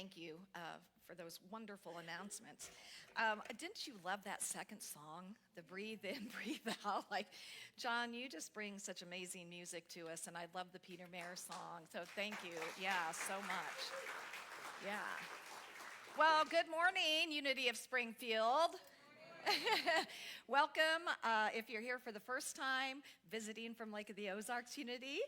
thank you for those wonderful announcements. Didn't you love that second song, the breathe in, breathe out? Like, John, you just bring such amazing music to us, and I love the Peter Mayer song, so thank you. Yeah, so much. Yeah. Well, good morning, Unity of Springfield. Welcome. If you're here for the first time, visiting from Lake of the Ozarks Unity,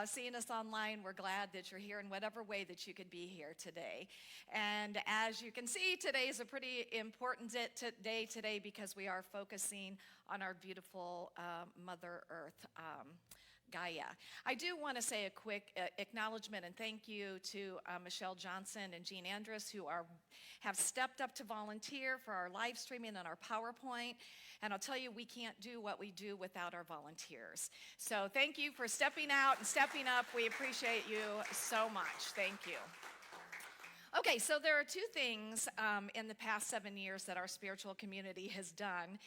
seeing us online, we're glad that you're here in whatever way that you could be here today. And as you can see, today is a pretty important day today because we are focusing on our beautiful Mother Earth, Gaia. I do want to say a quick acknowledgement and thank you to Michelle Johnson and Jean Andrus who have stepped up to volunteer for our live streaming and our PowerPoint. And I'll tell you, we can't do what we do without our volunteers. So thank you for stepping out and stepping up. We appreciate you so much. Thank you. Okay, so there are two things in the past 7 years that our spiritual community has done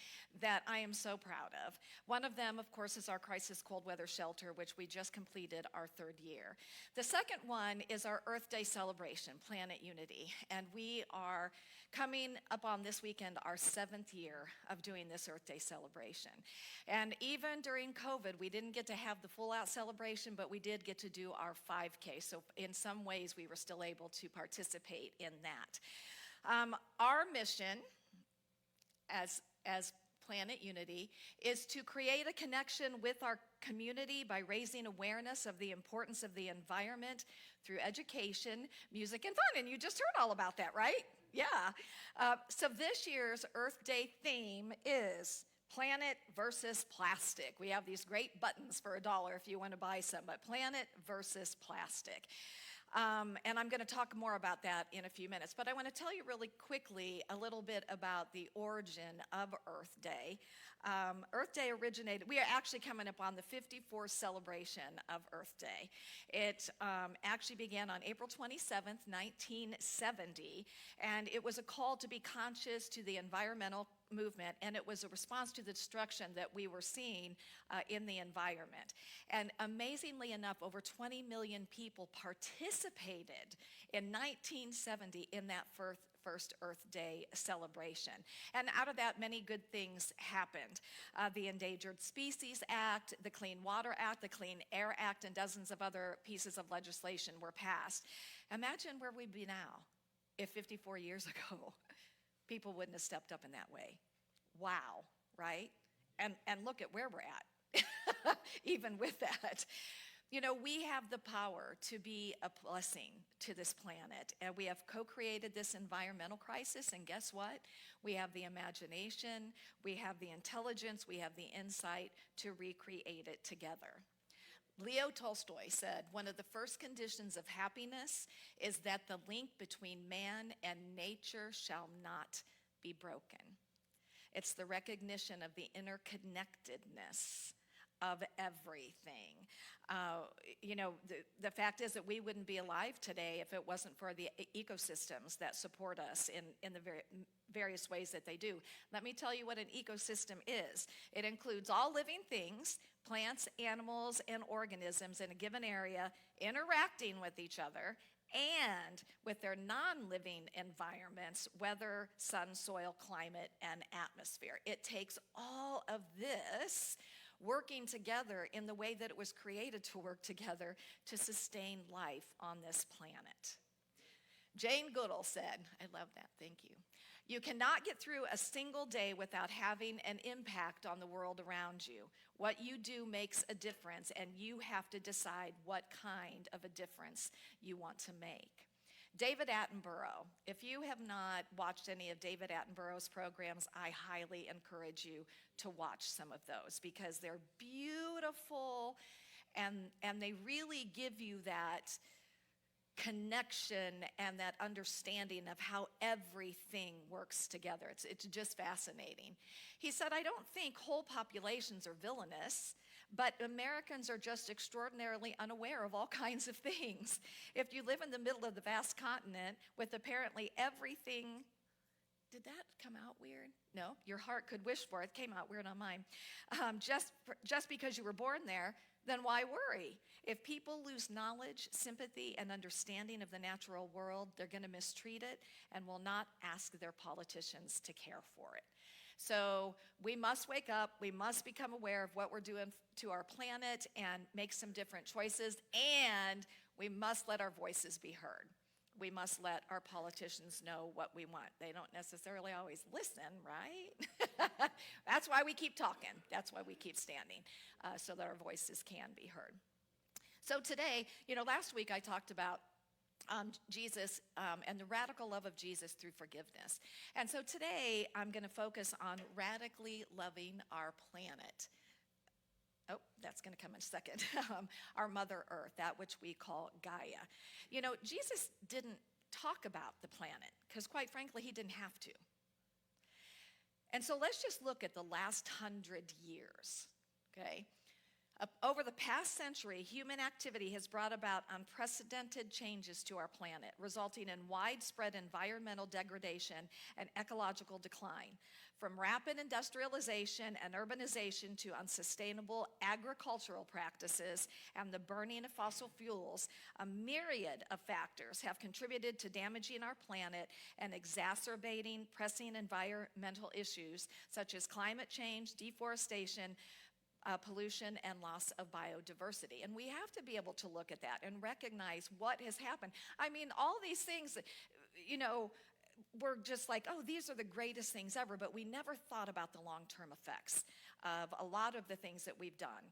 that I am so proud of. One of them, of course, is our crisis cold weather shelter, which we just completed our third year. The second one is our Earth Day celebration, Planet Unity, and we are coming up on this weekend our 7th year of doing this Earth Day celebration. And even during COVID, we didn't get to have the full-out celebration, but we did get to do our 5K. So in some ways, we were still able to participate in that. Our mission as Planet Unity is to create a connection with our community by raising awareness of the importance of the environment through education, music, and fun. And you just heard all about that, right? Yeah. So this year's Earth Day theme is planet versus plastic. We have these great buttons for $1 if you want to buy some, but planet versus plastic. And I'm going to talk more about that in a few minutes. But I want to tell you really quickly a little bit about the origin of Earth Day. Earth Day originated, we are actually coming up on the 54th celebration of Earth Day. It actually began on April 27th, 1970, and it was a call to be conscious to the environmental movement, and it was a response to the destruction that we were seeing in the environment. And amazingly enough, over 20 million people participated in 1970 in that first Earth Day celebration. And out of that, many good things happened. The Endangered Species Act, the Clean Water Act, the Clean Air Act, and dozens of other pieces of legislation were passed. Imagine where we'd be now if 54 years ago people wouldn't have stepped up in that way. Wow, right? And look at where we're at, even with that. You know, we have the power to be a blessing to this planet, and we have co-created this environmental crisis, and guess what? We have the imagination, we have the intelligence, we have the insight to recreate it together. Leo Tolstoy said, one of the first conditions of happiness is that the link between man and nature shall not be broken. It's the recognition of the interconnectedness of everything. You know, the fact is that we wouldn't be alive today if it wasn't for the ecosystems that support us in the various ways that they do. Let me tell you what an ecosystem is. It includes all living things, plants, animals, and organisms in a given area interacting with each other and with their non-living environments, weather, sun, soil, climate, and atmosphere. It takes all of this working together in the way that it was created to work together to sustain life on this planet. Jane Goodall said, I love that, thank you. You cannot get through a single day without having an impact on the world around you. What you do makes a difference, and you have to decide what kind of a difference you want to make. David Attenborough, if you have not watched any of David Attenborough's programs, I highly encourage you to watch some of those because they're beautiful and they really give you that connection and that understanding of how everything works together. It's just fascinating. He said, I don't think whole populations are villainous, but Americans are just extraordinarily unaware of all kinds of things. If you live in the middle of the vast continent with apparently everything, did that come out weird? No, your heart could wish for it. It came out weird on mine. Just because you were born there then why worry? If people lose knowledge, sympathy, and understanding of the natural world, they're going to mistreat it and will not ask their politicians to care for it. So we must wake up, we must become aware of what we're doing to our planet and make some different choices, and we must let our voices be heard. We must let our politicians know what we want. They don't necessarily always listen, right? That's why we keep talking. That's why we keep standing, so that our voices can be heard. So today, last week I talked about Jesus and the radical love of Jesus through forgiveness. And so today I'm going to focus on radically loving our planet. Oh, that's going to come in a second. Our Mother Earth, that which we call Gaia. Jesus didn't talk about the planet because, quite frankly, he didn't have to. And so let's just look at the last 100 years, okay? Over the past century, human activity has brought about unprecedented changes to our planet, resulting in widespread environmental degradation and ecological decline. From rapid industrialization and urbanization to unsustainable agricultural practices and the burning of fossil fuels, a myriad of factors have contributed to damaging our planet and exacerbating pressing environmental issues such as climate change, deforestation, pollution, and loss of biodiversity. And we have to be able to look at that and recognize what has happened. I mean, all these things, we're just like, oh, these are the greatest things ever, but we never thought about the long-term effects of a lot of the things that we've done.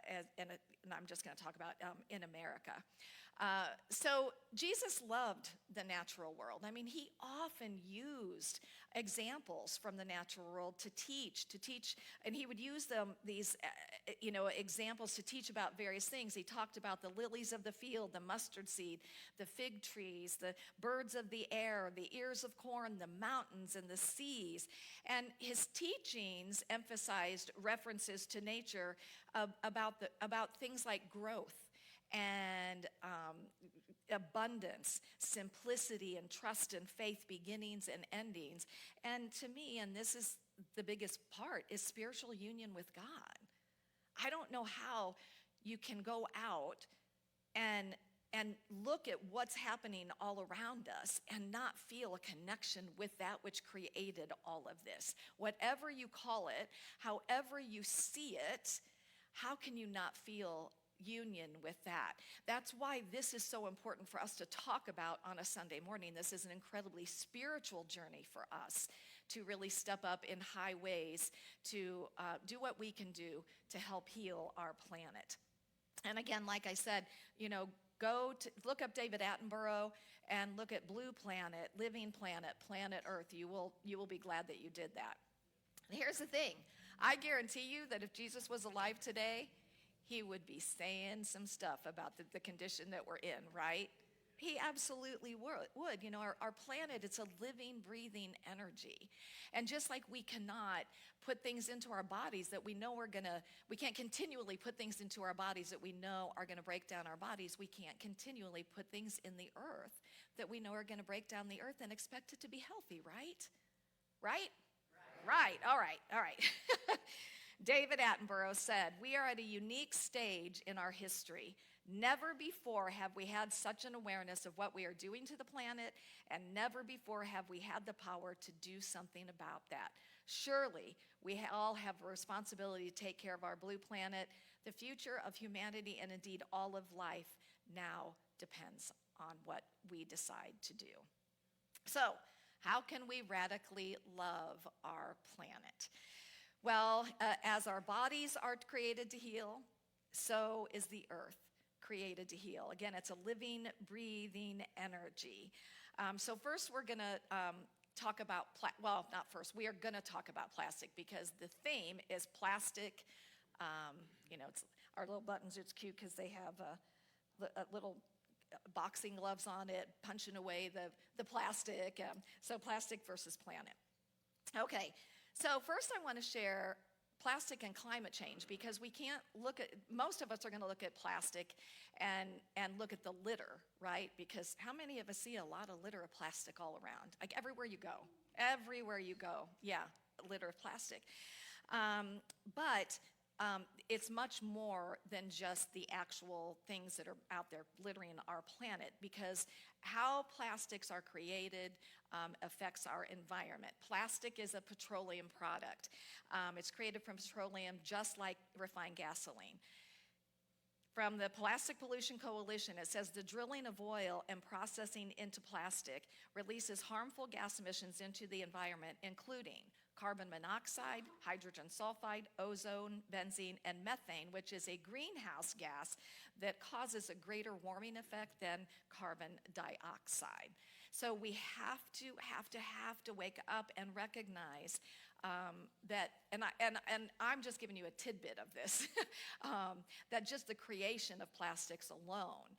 And I'm just going to talk about in America. So Jesus loved the natural world. I mean, he often used examples from the natural world to teach, and he would use these examples to teach about various things. He talked about the lilies of the field, the mustard seed, the fig trees, the birds of the air, the ears of corn, the mountains, and the seas. And his teachings emphasized references to nature about things like growth and abundance, simplicity and trust and faith, beginnings and endings. And to me, and this is the biggest part, is spiritual union with God. I don't know how you can go out and look at what's happening all around us and not feel a connection with that which created all of this. Whatever you call it, however you see it, how can you not feel union with that? That's why this is so important for us to talk about on a Sunday morning. This is an incredibly spiritual journey for us to really step up in high ways to do what we can do to help heal our planet. And again, like I said, look up David Attenborough and look at Blue Planet, Living Planet, Planet Earth. You will be glad that you did that. And here's the thing. I guarantee you that if Jesus was alive today, he would be saying some stuff about the condition that we're in, right? He absolutely would. Our planet, it's a living, breathing energy. And just like we cannot put things into our bodies that we know we can't continually put things into our bodies that we know are going to break down our bodies, we can't continually put things in the earth that we know are going to break down the earth and expect it to be healthy, right? Right? Right. All right. David Attenborough said, "We are at a unique stage in our history. Never before have we had such an awareness of what we are doing to the planet, and never before have we had the power to do something about that. Surely, we all have a responsibility to take care of our blue planet. The future of humanity, and indeed all of life, now depends on what we decide to do." So, how can we radically love our planet? Well, as our bodies are created to heal, so is the earth created to heal. Again, it's a living, breathing energy. So first we're going to talk about, we are going to talk about plastic because the theme is plastic. It's our little buttons, it's cute because they have a little boxing gloves on it, punching away the plastic. So plastic versus planet. Okay, so first I want to share plastic and climate change because we can't most of us are going to look at plastic and look at the litter, right? Because how many of us see a lot of litter of plastic all around? Like everywhere you go, yeah, litter of plastic. But it's much more than just the actual things that are out there littering our planet, because how plastics are created affects our environment. Plastic is a petroleum product. It's created from petroleum just like refined gasoline. From the Plastic Pollution Coalition, it says the drilling of oil and processing into plastic releases harmful gas emissions into the environment, including carbon monoxide, hydrogen sulfide, ozone, benzene, and methane, which is a greenhouse gas that causes a greater warming effect than carbon dioxide. So we have to wake up and recognize that, and I'm just giving you a tidbit of this, that just the creation of plastics alone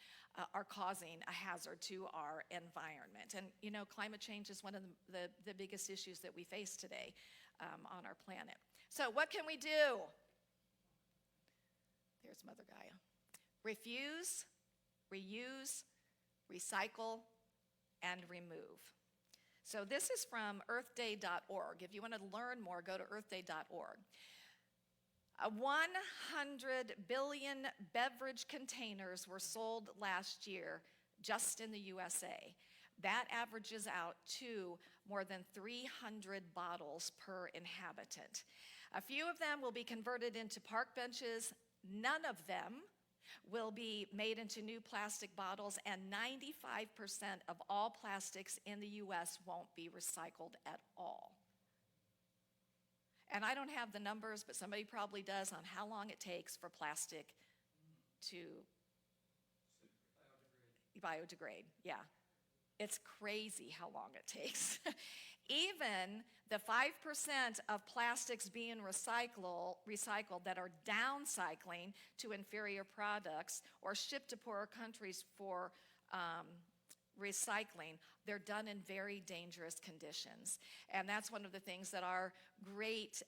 are causing a hazard to our environment. And you know, climate change is one of the biggest issues that we face today on our planet. So what can we do? There's Mother Gaia. Refuse, reuse, recycle, and remove. So this is from earthday.org. If you want to learn more, go to earthday.org. 100 billion beverage containers were sold last year just in the USA. That averages out to more than 300 bottles per inhabitant. A few of them will be converted into park benches. None of them will be made into new plastic bottles, and 95% of all plastics in the U.S. won't be recycled at all. And I don't have the numbers, but somebody probably does, on how long it takes for plastic to biodegrade. Yeah. It's crazy how long it takes. Even the 5% of plastics being recycled that are downcycling to inferior products or shipped to poorer countries for recycling, they're done in very dangerous conditions. And that's one of the things that our great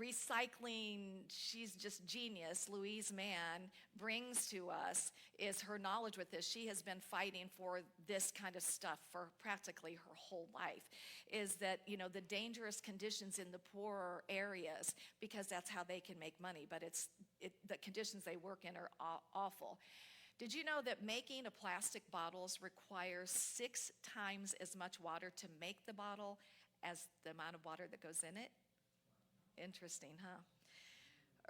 recycling, she's just genius, Louise Mann, brings to us, is her knowledge with this. She has been fighting for this kind of stuff for practically her whole life, is that, you know, the dangerous conditions in the poorer areas, because that's how they can make money, but the conditions they work in are awful. Did you know that making a plastic bottles requires 6 times as much water to make the bottle as the amount of water that goes in it? Interesting, huh?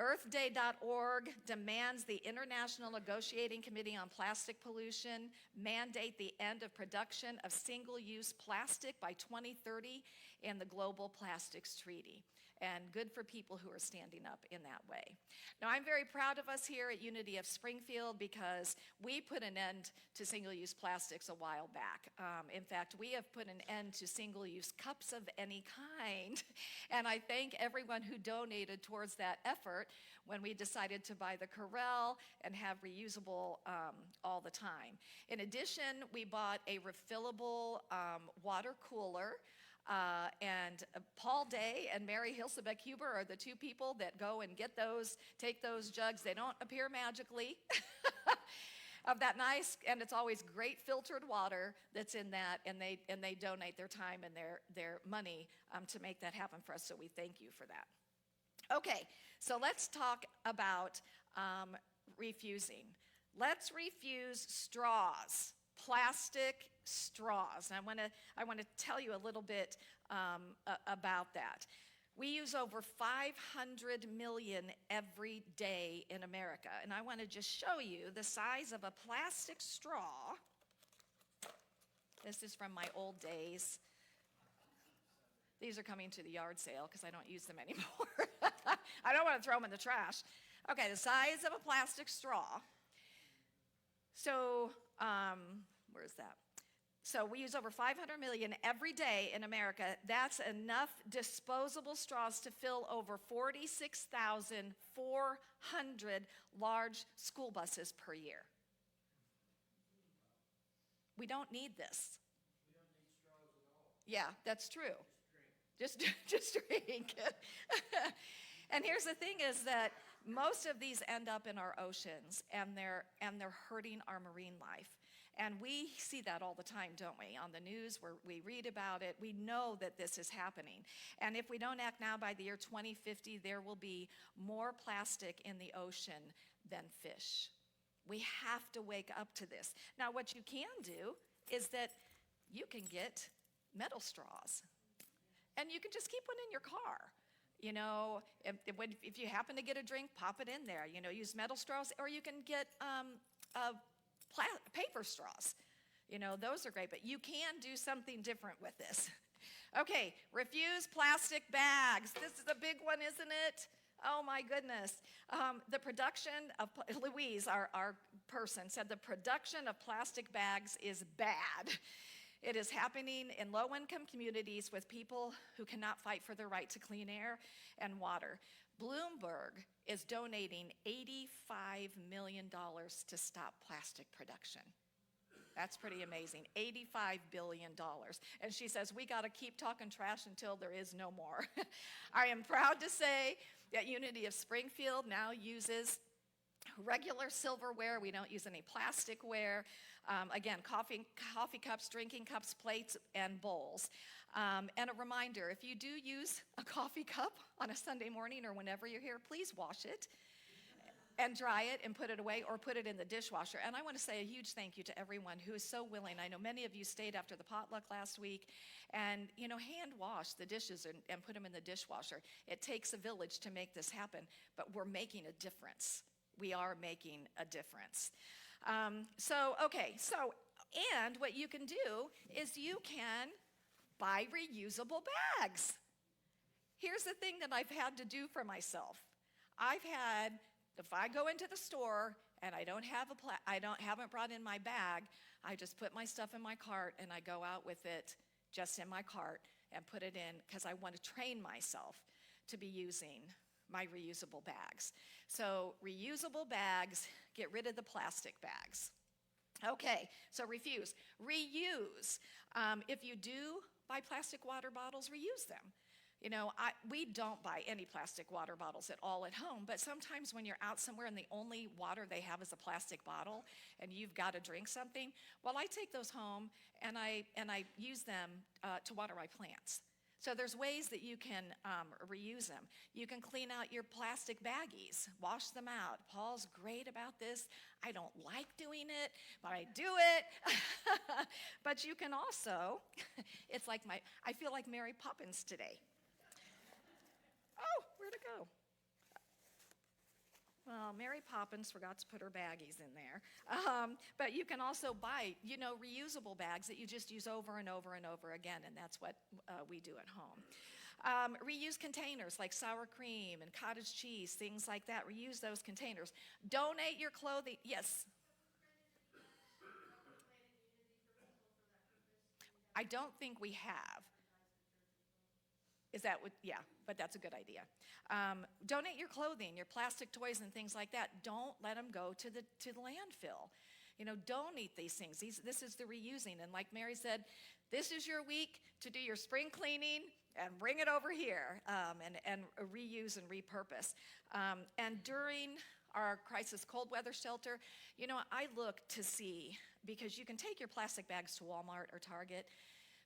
Earthday.org demands the International Negotiating Committee on Plastic Pollution mandate the end of production of single-use plastic by 2030 in the Global Plastics Treaty. And good for people who are standing up in that way. Now, I'm very proud of us here at Unity of Springfield because we put an end to single-use plastics a while back. In fact, we have put an end to single-use cups of any kind. And I thank everyone who donated towards that effort when we decided to buy the Corel and have reusable all the time. In addition, we bought a refillable water cooler. And Paul Day and Mary Hilsebeck-Huber are the two people that go and take those jugs. They don't appear magically of that nice, and it's always great filtered water that's in that, and they donate their time and their money to make that happen for us, so we thank you for that. Okay, so let's talk about refusing. Let's refuse straws. Plastic straws. And I want to tell you a little bit about that. We use over 500 million every day in America. And I want to just show you the size of a plastic straw. This is from my old days. These are coming to the yard sale because I don't use them anymore. I don't want to throw them in the trash. Okay, the size of a plastic straw. So, where's that? So we use over 500 million every day in America. That's enough disposable straws to fill over 46,400 large school buses per year. We don't need this. We don't need straws at all. Yeah, that's true. Just drink. Just drink. And here's the thing is that most of these end up in our oceans, and they're hurting our marine life. And we see that all the time, don't we? On the news, where we read about it, we know that this is happening. And if we don't act now, by the year 2050, there will be more plastic in the ocean than fish. We have to wake up to this. Now, what you can do is that you can get metal straws, and you can just keep one in your car. You know, if you happen to get a drink, pop it in there. You know, use metal straws, or you can get paper straws. You know, those are great, but you can do something different with this. Okay, refuse plastic bags. This is a big one, isn't it? Oh my goodness. The production of, Louise, our person, said the production of plastic bags is bad. It is happening in low-income communities with people who cannot fight for their right to clean air and water. Bloomberg is donating $85 million to stop plastic production. That's pretty amazing, $85 billion. And she says, we got to keep talking trash until there is no more. I am proud to say that Unity of Springfield now uses regular silverware. We don't use any plasticware. Again, coffee cups, drinking cups, plates, and bowls. And a reminder, if you do use a coffee cup on a Sunday morning or whenever you're here, please wash it and dry it and put it away, or put it in the dishwasher. And I want to say a huge thank you to everyone who is so willing. I know many of you stayed after the potluck last week and, you know, hand wash the dishes and put them in the dishwasher. It takes a village to make this happen, but we're making a difference. We are making a difference. And what you can do is you can buy reusable bags. Here's the thing that I've had to do for myself. If I go into the store and I haven't brought in my bag, I just put my stuff in my cart and I go out with it just in my cart and put it in, because I want to train myself to be using my reusable bags. So reusable bags, get rid of the plastic bags. Okay, so refuse. Reuse. If you do buy plastic water bottles, reuse them. You know, we don't buy any plastic water bottles at all at home, but sometimes when you're out somewhere and the only water they have is a plastic bottle and you've got to drink something, well, I take those home and I use them to water my plants. So there's ways that you can reuse them. You can clean out your plastic baggies, wash them out. Paul's great about this. I don't like doing it, but I do it. But you can also, it's like I feel like Mary Poppins today. Oh, where'd it go? Well, Mary Poppins forgot to put her baggies in there. But you can also buy, you know, reusable bags that you just use over and over and over again, and that's what we do at home. Reuse containers like sour cream and cottage cheese, things like that. Reuse those containers. Donate your clothing. Yes? I don't think we have. Is that what? Yeah, but that's a good idea. Donate your clothing, your plastic toys and things like that. Don't let them go to the landfill. You know, donate these things. This is the reusing. And like Mary said, this is your week to do your spring cleaning and bring it over here and reuse and repurpose. And during our crisis cold weather shelter, you know, I look to see, because you can take your plastic bags to Walmart or Target,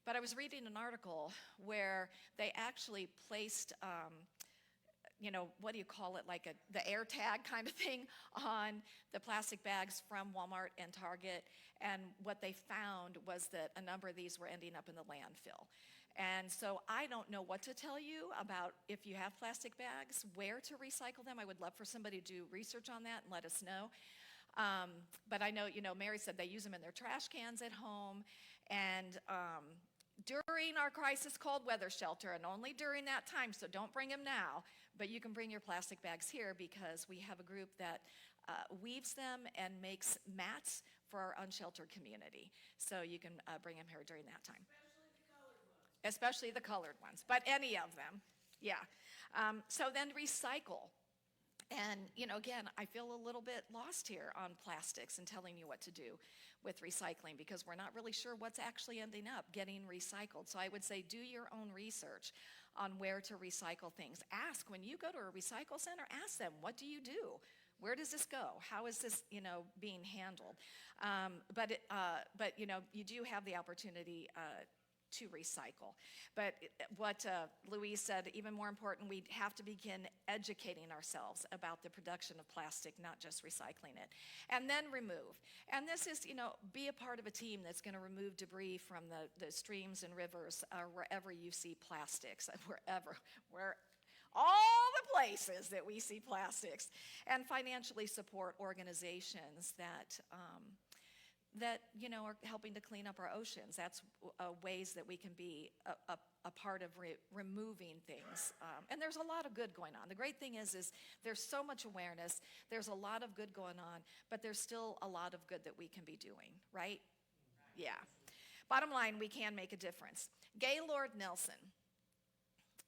but I was reading an article where they actually placed, you know, what do you call it, like the air tag kind of thing on the plastic bags from Walmart and Target. And what they found was that a number of these were ending up in the landfill. And so I don't know what to tell you about, if you have plastic bags, where to recycle them. I would love for somebody to do research on that and let us know. But I know, you know, Mary said they use them in their trash cans at home. And during our crisis cold weather shelter, and only during that time, so don't bring them now, but you can bring your plastic bags here, because we have a group that weaves them and makes mats for our unsheltered community. So you can bring them here during that time. Especially the colored ones, but any of them, yeah. So then recycle. And, you know, again, I feel a little bit lost here on plastics and telling you what to do with recycling, because we're not really sure what's actually ending up getting recycled. So I would say do your own research on where to recycle things. Ask, when you go to a recycle center, ask them, what do you do where does this go? How is this, being handled? But you do have the opportunity to recycle. But what Louise said, even more important, we have to begin educating ourselves about the production of plastic, not just recycling it. And then remove. And this is, be a part of a team that's going to remove debris from the streams and rivers, wherever you see plastics, where all the places that we see plastics, and financially support organizations that are helping to clean up our oceans. That's ways that we can be a part of removing things. And there's a lot of good going on. The great thing is there's so much awareness. There's a lot of good going on, but there's still a lot of good that we can be doing, right? Yeah. Bottom line, we can make a difference. Gaylord Nelson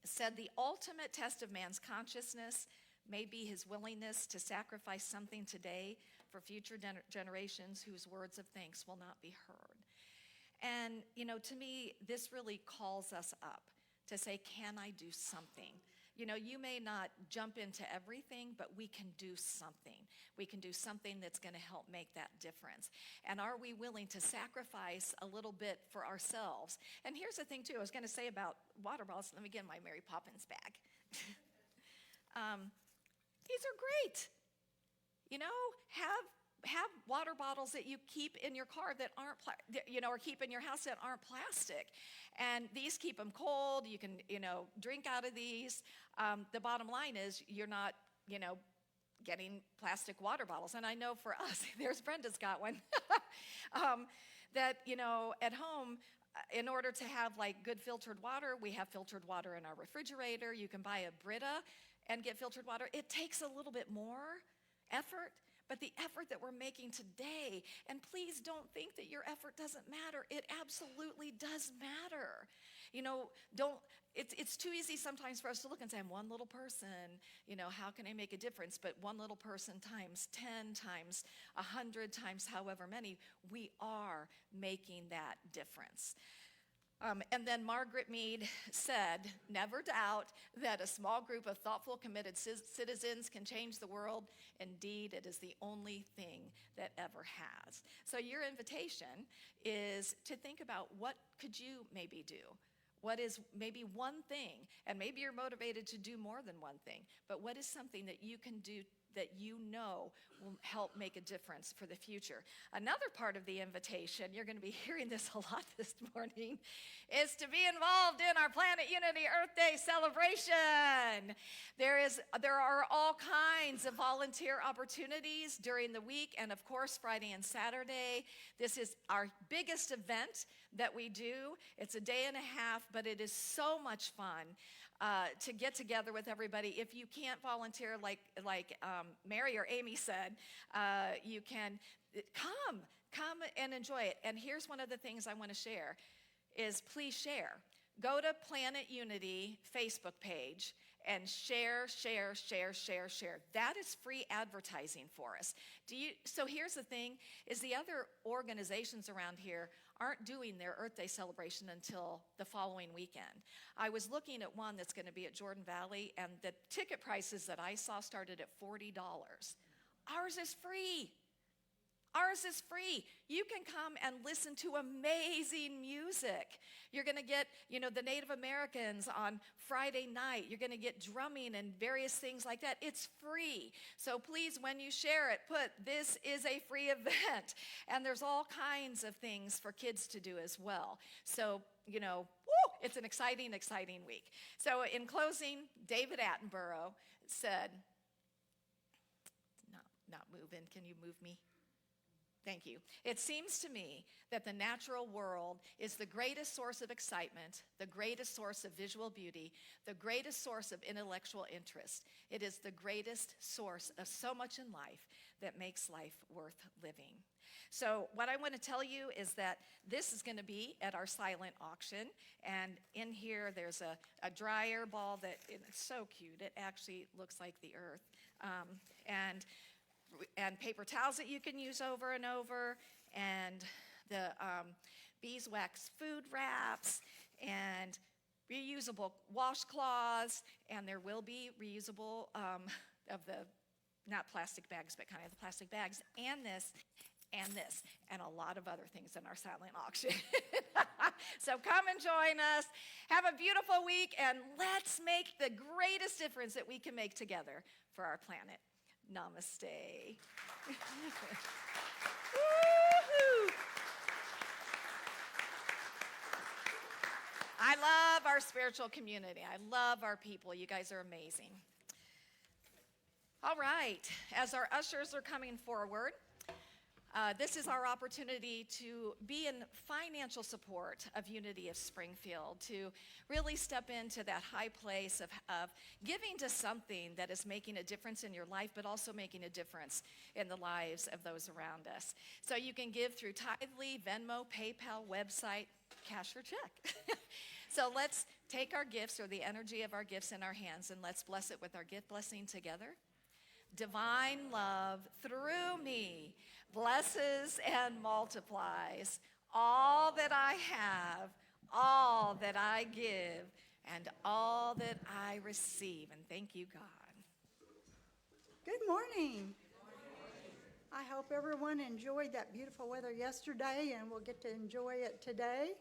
said the ultimate test of man's consciousness may be his willingness to sacrifice something today for future generations whose words of thanks will not be heard. And, to me, this really calls us up to say, can I do something? You may not jump into everything, but we can do something. We can do something that's going to help make that difference. And are we willing to sacrifice a little bit for ourselves? And here's the thing, too. I was going to say about water bottles. Let me get my Mary Poppins bag. These are great. Have water bottles that you keep in your car that aren't, or keep in your house that aren't plastic. And these keep them cold. You can, drink out of these. The bottom line is you're not, getting plastic water bottles. And I know for us, there's Brenda's got one, that, at home, in order to have good filtered water, we have filtered water in our refrigerator. You can buy a Brita and get filtered water. It takes a little bit more effort, but the effort that we're making today, and please don't think that your effort doesn't matter. It absolutely does matter. It's too easy sometimes for us to look and say, I'm one little person, how can I make a difference? But one little person times 10 times 100 times however many, we are making that difference. And then Margaret Mead said, never doubt that a small group of thoughtful, committed citizens can change the world. Indeed, it is the only thing that ever has. So your invitation is to think about what could you maybe do? What is maybe one thing? And maybe you're motivated to do more than one thing. But what is something that you can do that will help make a difference for the future? Another part of the invitation, you're going to be hearing this a lot this morning, is to be involved in our Planet Unity Earth Day celebration. There are all kinds of volunteer opportunities during the week, and of course Friday and Saturday. This is our biggest event that we do. It's a day and a half, but it is so much fun to get together with everybody. If you can't volunteer like Mary or Amy said, you can come and enjoy it. And here's one of the things I want to share is please share. Go to Planet Unity Facebook page and share. That is free advertising for us. So here's the thing, is the other organizations around here aren't doing their Earth Day celebration until the following weekend. I was looking at one that's going to be at Jordan Valley, and the ticket prices that I saw started at $40. Ours is free. Ours is free. You can come and listen to amazing music. You're going to get, the Native Americans on Friday night. You're going to get drumming and various things like that. It's free. So please, when you share it, put, this is a free event. And there's all kinds of things for kids to do as well. So, it's an exciting, exciting week. So in closing, David Attenborough said, not moving. Can you move me? Thank you. It seems to me that the natural world is the greatest source of excitement, the greatest source of visual beauty, the greatest source of intellectual interest. It is the greatest source of so much in life that makes life worth living. So what I want to tell you is that this is going to be at our silent auction. And in here, there's a dryer ball that it's so cute. It actually looks like the earth. And paper towels that you can use over and over, and the beeswax food wraps, and reusable washcloths, and there will be reusable of the not plastic bags, but kind of the plastic bags, and this, and a lot of other things in our silent auction. So come and join us. Have a beautiful week, and let's make the greatest difference that we can make together for our planet. Namaste. Woo-hoo. I love our spiritual community. I love our people. You guys are amazing. All right, as our ushers are coming forward, this is our opportunity to be in financial support of Unity of Springfield, to really step into that high place of giving to something that is making a difference in your life, but also making a difference in the lives of those around us. So you can give through Tithely, Venmo, PayPal, website, cash or check. So let's take our gifts, or the energy of our gifts, in our hands, and let's bless it with our gift blessing together. Divine love through me blesses and multiplies all that I have, all that I give, and all that I receive. And thank you, God. Good morning. I hope everyone enjoyed that beautiful weather yesterday and will get to enjoy it today.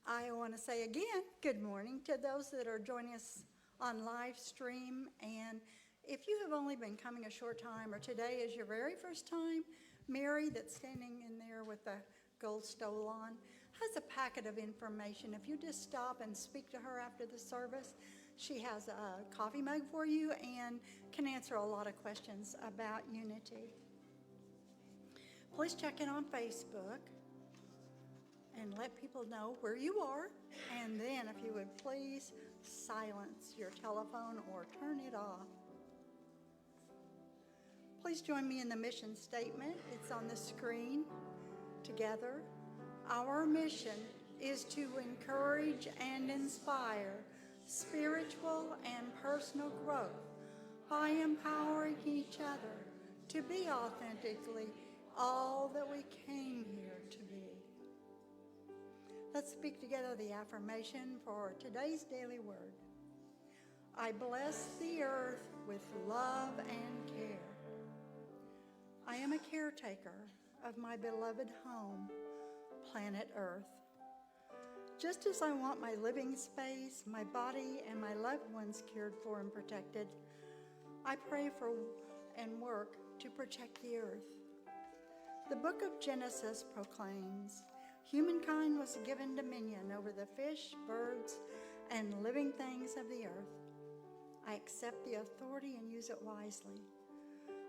I want to say again, good morning to those that are joining us on live stream. And if you have only been coming a short time, or today is your very first time, Mary, that's standing in there with the gold stole on, has a packet of information. If you just stop and speak to her after the service, she has a coffee mug for you and can answer a lot of questions about Unity. Please check in on Facebook and let people know where you are. And then if you would please silence your telephone or turn it off. Please join me in the mission statement. It's on the screen. Together, our mission is to encourage and inspire spiritual and personal growth by empowering each other to be authentically all that we came here to be. Let's speak together the affirmation for today's daily word. I bless the earth with love and care. I am a caretaker of my beloved home, planet Earth. Just as I want my living space, my body, and my loved ones cared for and protected, I pray for and work to protect the earth. The book of Genesis proclaims, humankind was given dominion over the fish, birds, and living things of the earth. I accept the authority and use it wisely.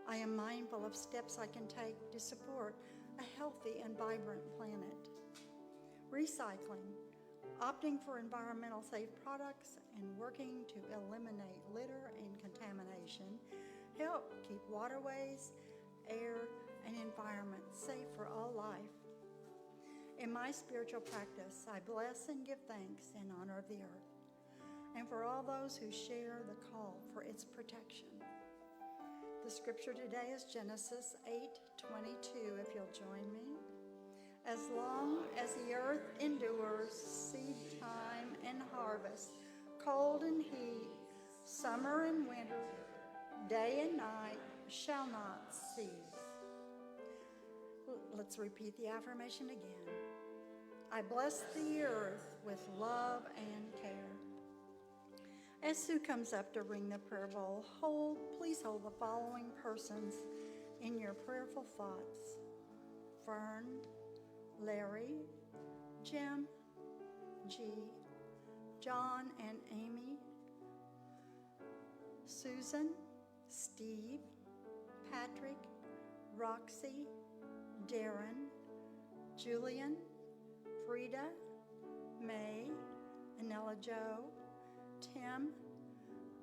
I am mindful of steps I can take to support a healthy and vibrant planet. Recycling, opting for environmental safe products, and working to eliminate litter and contamination help keep waterways, air, and environment safe for all life. In my spiritual practice, I bless and give thanks in honor of the earth and for all those who share the call for its protection. The scripture today is Genesis 8:22, if you'll join me. As long as the earth endures, seed time and harvest, cold and heat, summer and winter, day and night shall not cease. Let's repeat the affirmation again. I bless the earth with love and care. As Sue comes up to ring the prayer bowl, please hold the following persons in your prayerful thoughts. Fern, Larry, Jim, G, John and Amy, Susan, Steve, Patrick, Roxy, Darren, Julian, Frida, May, Anella Jo, Tim,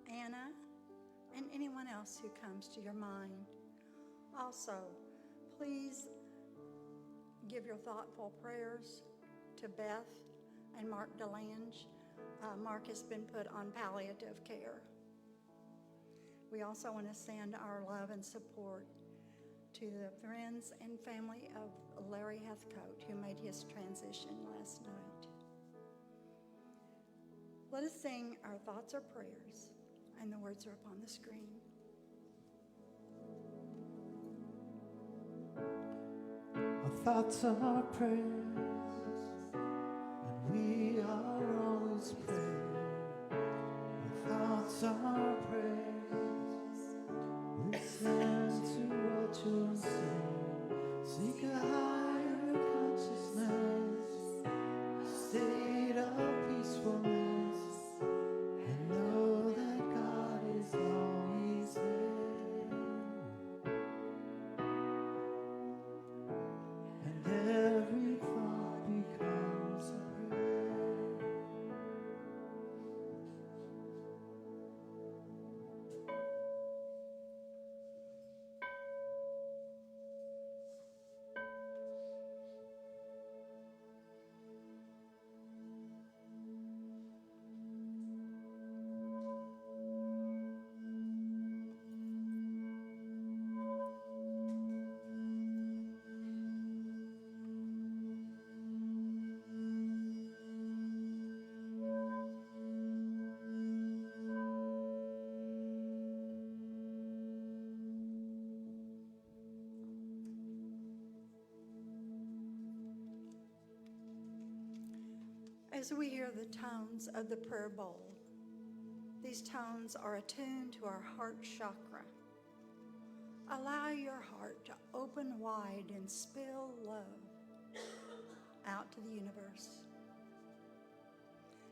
Anna, and anyone else who comes to your mind. Also, please give your thoughtful prayers to Beth and Mark DeLange. Mark has been put on palliative care. We also want to send our love and support to the friends and family of Larry Heathcote, who made his transition last night. Let us sing our thoughts or prayers And the words are up on the screen. Our thoughts are prayers, and we are always praying. Our thoughts are prayers. Listen to what you're saying. Seek a higher consciousness, a state of peacefulness, and know that God is always there. And every thought becomes a prayer. As we hear the tones of the prayer bowl, these tones are attuned to our heart chakra. Allow your heart to open wide and spill love out to the universe.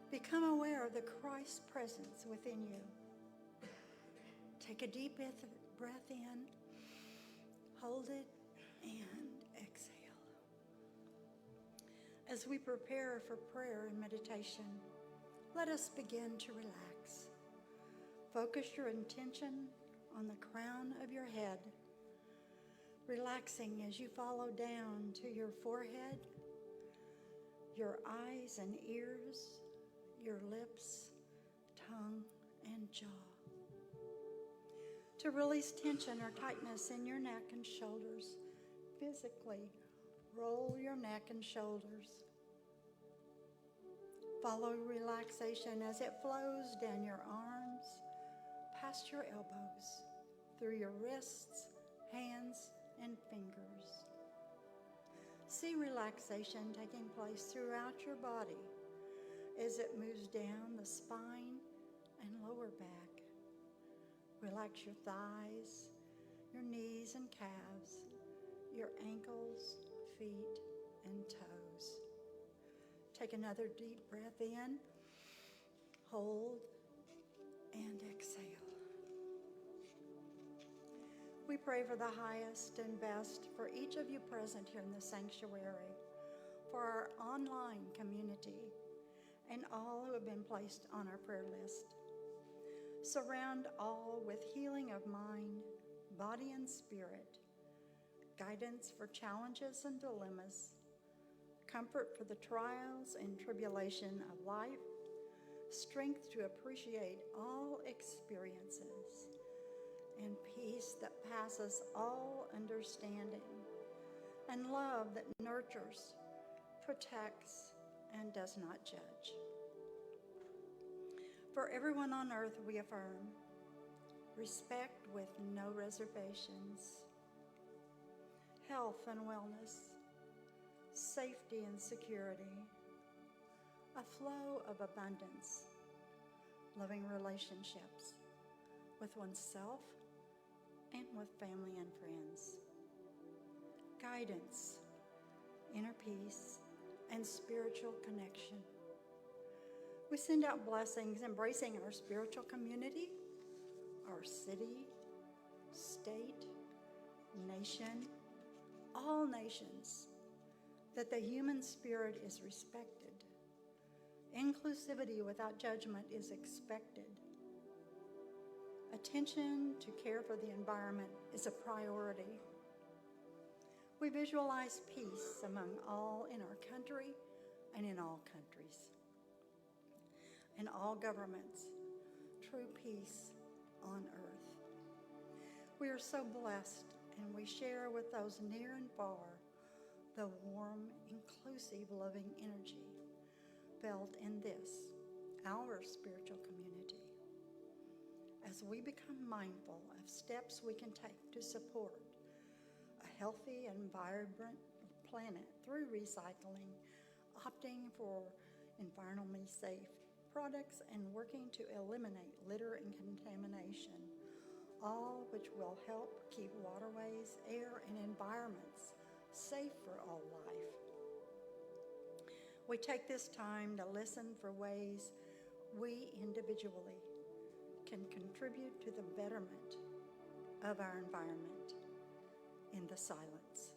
Become aware of the Christ presence within you. Take a deep breath in, hold it, and exhale. As we prepare for prayer and meditation, let us begin to relax. Focus your intention on the crown of your head, relaxing as you follow down to your forehead, your eyes and ears, your lips, tongue, and jaw. To release tension or tightness in your neck and shoulders, physically roll your neck and shoulders. Follow relaxation as it flows down your arms, past your elbows, through your wrists, hands, and fingers. See relaxation taking place throughout your body as it moves down the spine and lower back. Relax your thighs, your knees and calves, your ankles, feet, and toes. Take another deep breath in, hold, and exhale. We pray for the highest and best for each of you present here in the sanctuary, for our online community, and all who have been placed on our prayer list. Surround all with healing of mind, body, and spirit, guidance for challenges and dilemmas, comfort for the trials and tribulation of life, strength to appreciate all experiences, and peace that passes all understanding, and love that nurtures, protects, and does not judge. For everyone on earth, we affirm respect with no reservations, health and wellness, safety and security, a flow of abundance, loving relationships with oneself and with family and friends, guidance, inner peace, and spiritual connection. We send out blessings embracing our spiritual community, our city, state, nation, all nations, that the human spirit is respected. Inclusivity without judgment is expected. Attention to care for the environment is a priority. We visualize peace among all in our country and in all countries. In all governments, true peace on earth. We are so blessed, and we share with those near and far the warm, inclusive, loving energy felt in this, our spiritual community. as we become mindful of steps we can take to support a healthy and vibrant planet through recycling, opting for environmentally safe products, and working to eliminate litter and contamination, all which will help keep waterways, air, and environments safe for all life. We take this time to listen for ways we individually can contribute to the betterment of our environment in the silence.